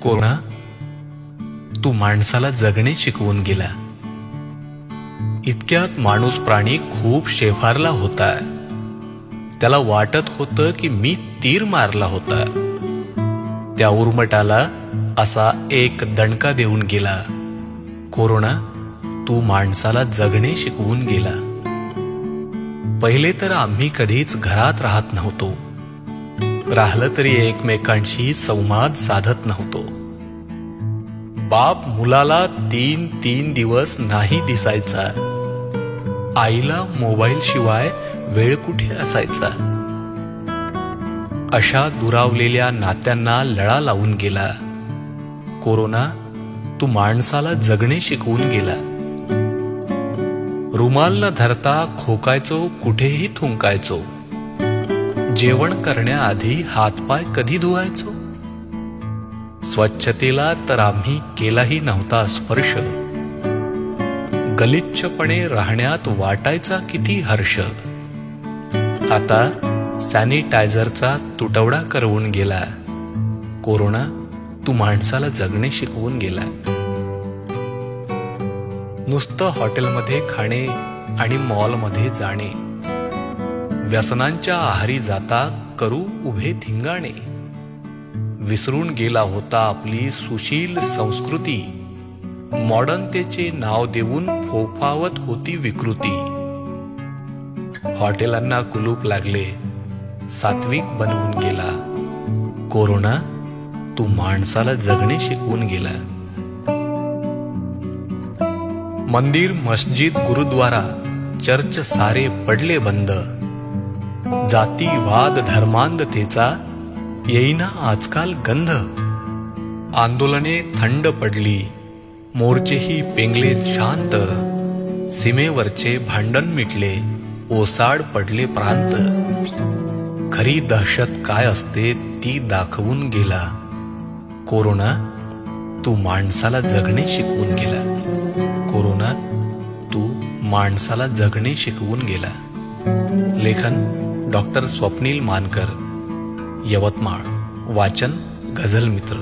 Corona तू माणसाला जगणे शिकवून गेला. इतक्यात माणूस प्राणी खूप शेफारला होता. त्याला वाटत होतं की मी तीर मारला होता. त्या उर्मटाला असा एक दणका देऊन गेला. कोरोना तू माणसाला जगणे शिकवून गेला. पहिले तर आम्ही कधीच घरात राहत नव्हतो. राहिलं तरी एकमेकांशी संवाद साधत नव्हतो. बाप मुलाला 3 दिवस नाही दिसायचा. आईला मोबाईल शिवाय वेळ कुठे असायचा. अशा दुरावलेल्या नात्यांना लळा लावून गेला. कोरोना तू माणसाला जगणे शिकवून गेला. रुमाल न धरता खोकायचो, कुठेही थुंकायचो. जेवण करण्याआधी हातपाय कधी धुवायचो. स्वच्छतेला तर आम्ही केलाही नव्हता स्पर्श. गलिच्छपणे राहण्यात वाटायचा किती हर्ष. आता सॅनिटायझरचा तुटवडा करवून गेला. कोरोना तू माणसाला जगणे शिकवून गेला. नुसतं हॉटेलमध्ये खाणे आणि मॉलमध्ये जाणे, व्यसनांच्या आहारी जाता करू उभे धिंगाणे. विसरून गेला होता आपली सुशील संस्कृती. मॉडर्नतेचे नाव देऊन फोफावत होती विकृती. हॉटेलांना कुलूप लागले, सात्विक बनवून गेला. कोरोना तू माणसाला जगणे शिकवून गेला. मंदिर, मस्जिद, गुरुद्वारा, चर्च सारे पडले बंद. जातीवाद धर्मांधतेचा येईना आजकाल गंध. आंदोलने थंड पडली, मोर्चेही पेंगलेत शांत. सीमेवरचे भांडण मिटले, ओसाड पडले प्रांत. खरी दहशत काय असते ती दाखवून गेला. कोरोना तू माणसाला जगणे शिकवून गेला. कोरोना तू माणसाला जगणे शिकवून गेला. लेखन डॉक्टर स्वप्नील मानकर, यवतमाळ. वाचन गझल मित्र.